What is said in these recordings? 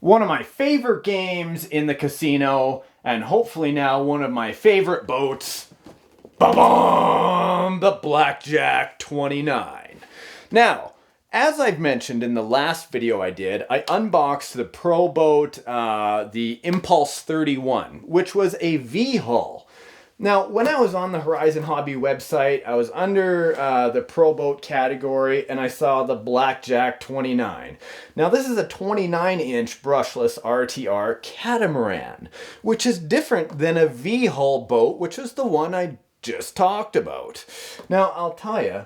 one of my favorite games in the casino, and hopefully now one of my favorite boats, ba-bum, the Blackjack 29. Now, as I've mentioned in the last video I did, I unboxed the Pro Boat, the Impulse 31, which was a V-hull. Now, when I was on the Horizon Hobby website, I was under the Pro Boat category, and I saw the Blackjack 29. Now, this is a 29-inch brushless RTR Catamaran, which is different than a V-hull boat, which is the one I just talked about. Now, I'll tell you,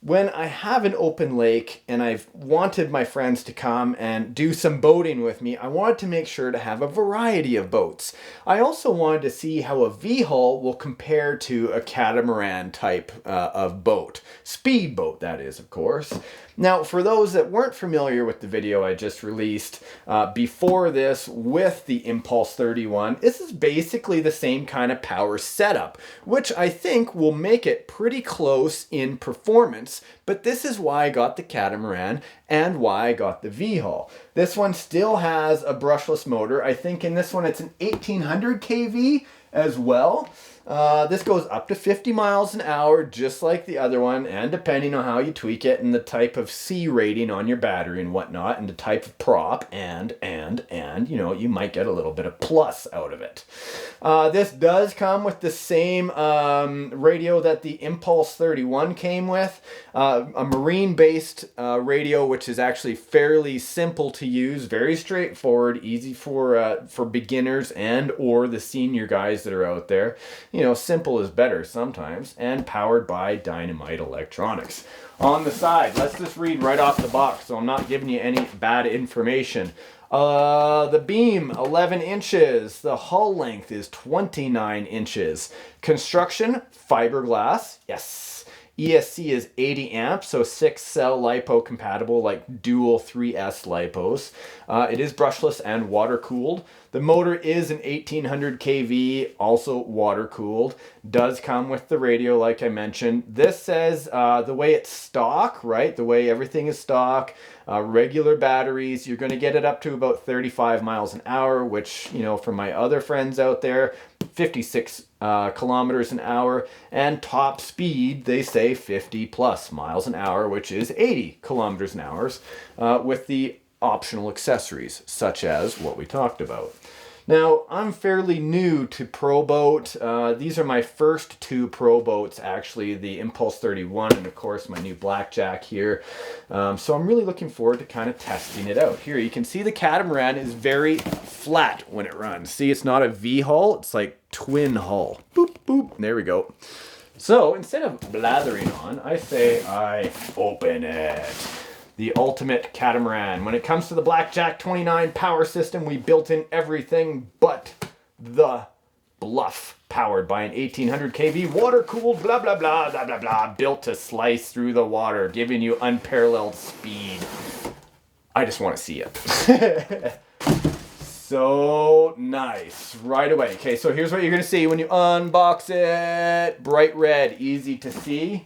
when I have an open lake and I've wanted my friends to come and do some boating with me, I wanted to make sure to have a variety of boats. I also wanted to see how a V-hull will compare to a catamaran type of boat. Speedboat, that is, of course. Now, for those that weren't familiar with the video I just released before this with the Impulse 31, this is basically the same kind of power setup, which I think will make it pretty close in performance, but this is why I got the Catamaran and why I got the V-hull. This one still has a brushless motor. I think in this one it's an 1800 kV as well. This goes up to 50 miles an hour, just like the other one, and depending on how you tweak it and the type of C rating on your battery and whatnot, and the type of prop, and, you know, you might get a little bit of plus out of it. This does come with the same radio that the Impulse 31 came with, a marine-based radio, which is actually fairly simple to use, very straightforward, easy for beginners and or the senior guys that are out there. You know, simple is better sometimes, and powered by Dynamite electronics. On the side, let's just read right off the box so I'm not giving you any bad information. The beam, 11 inches. The hull length is 29 inches. Construction, fiberglass. Yes. ESC is 80 amps, so 6-cell LiPo compatible, like dual 3S LiPos. It is brushless and water cooled. The motor is an 1800 kV, also water cooled. Does come with the radio, like I mentioned. This says the way it's stock, right? The way everything is stock, regular batteries, you're going to get it up to about 35 miles an hour, which, you know, for my other friends out there, 56 kilometers an hour, and top speed, they say 50 plus miles an hour, which is 80 kilometers an hour, with the optional accessories, such as what we talked about. Now, I'm fairly new to Pro Boat. These are my first two Pro Boats, actually, the Impulse 31 and, of course, my new Blackjack here. So I'm really looking forward to kind of testing it out. Here, you can see the Catamaran is very flat when it runs. See, it's not a V-hull, it's like twin hull. Boop, boop, there we go. So, instead of blathering on, I say I open it. The ultimate Catamaran. When it comes to the Blackjack 29 power system, we built in everything but the bluff, powered by an 1800 kV water-cooled blah blah blah blah blah blah, built to slice through the water, giving you unparalleled speed. I just want to see it. So nice. Right away. Okay, so here's what you're going to see when you unbox it. Bright red, easy to see.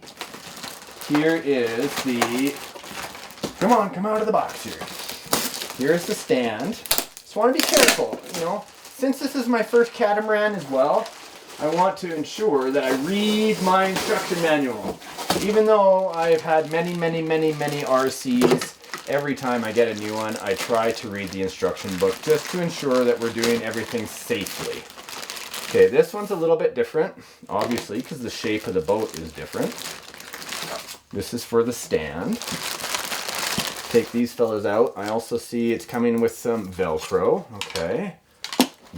Here is the... Come on, come out of the box here. Here's the stand. Just want to be careful, you know. Since this is my first Catamaran as well, I want to ensure that I read my instruction manual. Even though I've had many RCs, every time I get a new one, I try to read the instruction book just to ensure that we're doing everything safely. Okay, this one's a little bit different, obviously, because the shape of the boat is different. This is for the stand. Take these fellas out. I also see it's coming with some Velcro. Okay.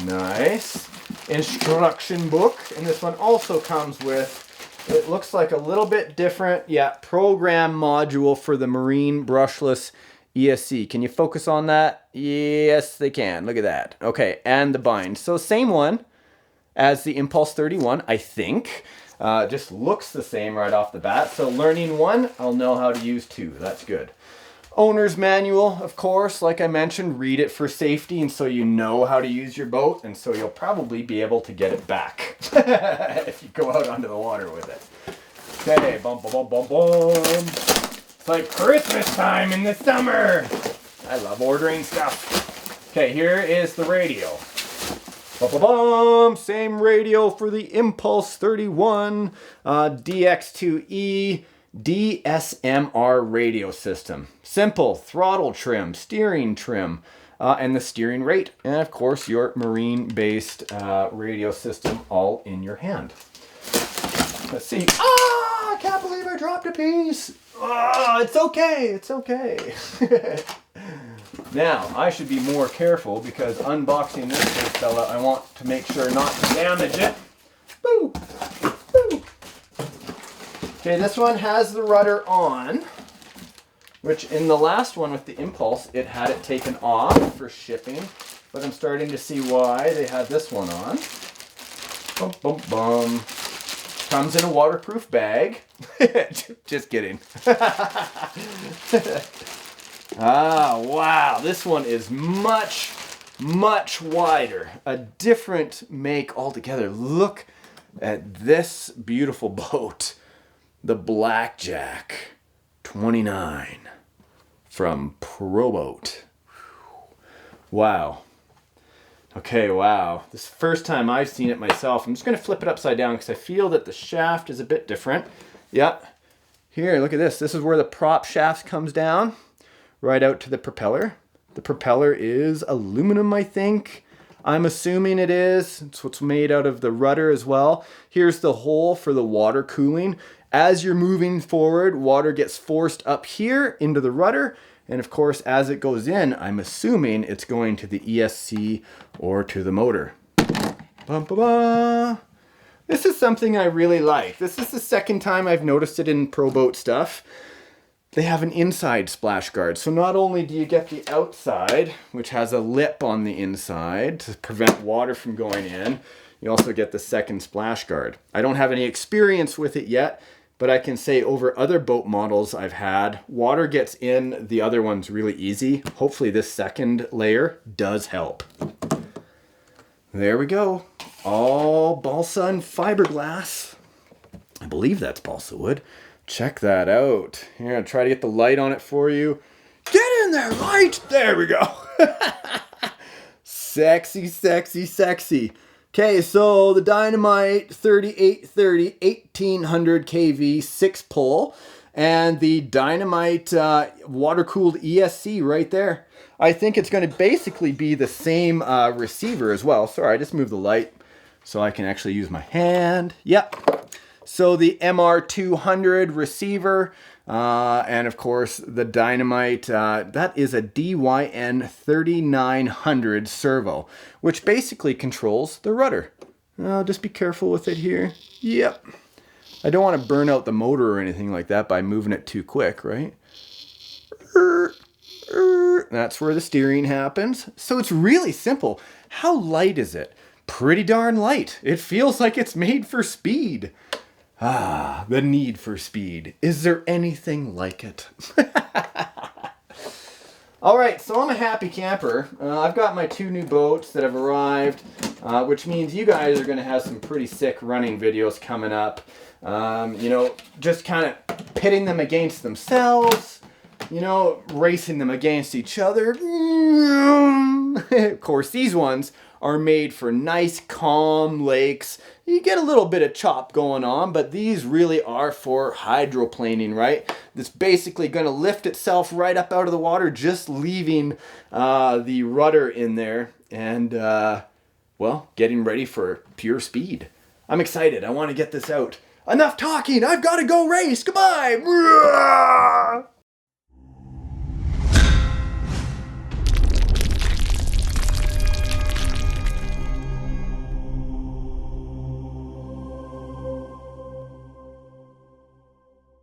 Nice. Instruction book. And this one also comes with, it looks like a little bit different, yeah, program module for the marine brushless ESC. Can you focus on that? Yes, they can. Look at that. Okay, and the bind. So same one as the Impulse 31, I think. Just looks the same right off the bat. So learning one, I'll know how to use two. That's good. Owner's manual, of course, like I mentioned, read it for safety and so you know how to use your boat, and so you'll probably be able to get it back if you go out onto the water with it. Okay, bum bum bum bum bum. It's like Christmas time in the summer. I love ordering stuff. Okay, here is the radio. Ba-ba-bum! Same radio for the Impulse 31 DX2E DSMR radio system. Simple throttle trim, steering trim, and the steering rate, and of course your marine-based radio system all in your hand. Let's see. Ah! I can't believe I dropped a piece. Ah, it's okay. It's okay. Now, I should be more careful because unboxing this big fella, I want to make sure not to damage it. Boo! Boo! Okay, this one has the rudder on, which in the last one with the Impulse, it had it taken off for shipping, but I'm starting to see why they had this one on. Bum, bum, bum. Comes in a waterproof bag. Just kidding. Ah, wow. This one is much, much wider. A different make altogether. Look at this beautiful boat. The Blackjack 29 from ProBoat. Wow. Okay, wow. This is the first time I've seen it myself. I'm just going to flip it upside down because I feel that the shaft is a bit different. Yep. Here, look at this. This is where the prop shaft comes down, right out to the propeller. The propeller is aluminum, I think. I'm assuming it is. It's what's made out of the rudder as well. Here's the hole for the water cooling. As you're moving forward, water gets forced up here into the rudder. And of course, as it goes in, I'm assuming it's going to the ESC or to the motor. Bum, ba, ba. This is something I really like. This is the second time I've noticed it in ProBoat stuff. They have an inside splash guard. So not only do you get the outside, which has a lip on the inside to prevent water from going in, you also get the second splash guard. I don't have any experience with it yet, but I can say over other boat models I've had, water gets in the other ones really easy. Hopefully this second layer does help. There we go. All balsa and fiberglass. I believe that's balsa wood. Check that out. Here, I'll try to get the light on it for you. Get in there, light! There we go. Sexy, sexy, sexy. Okay, so the Dynamite 3830 1800 kV 6-pole and the Dynamite water-cooled ESC right there. I think it's going to basically be the same receiver as well. Sorry, I just moved the light so I can actually use my hand. Yep. So the MR200 receiver, and of course the Dynamite, that is a DYN 3900 servo, which basically controls the rudder. Just be careful with it here. Yep. I don't want to burn out the motor or anything like that by moving it too quick, right? That's where the steering happens. So it's really simple. How light is it? Pretty darn light. It feels like it's made for speed. Ah, the need for speed. Is there anything like it? All right, so I'm a happy camper. I've got my 2 new boats that have arrived, which means you guys are going to have some pretty sick running videos coming up. You know, just kind of pitting them against themselves, you know, racing them against each other. Of course, these ones are made for nice, calm lakes. You get a little bit of chop going on, but these really are for hydroplaning, right? It's basically going to lift itself right up out of the water, just leaving the rudder in there and, well, getting ready for pure speed. I'm excited. I want to get this out. Enough talking. I've got to go race. Goodbye.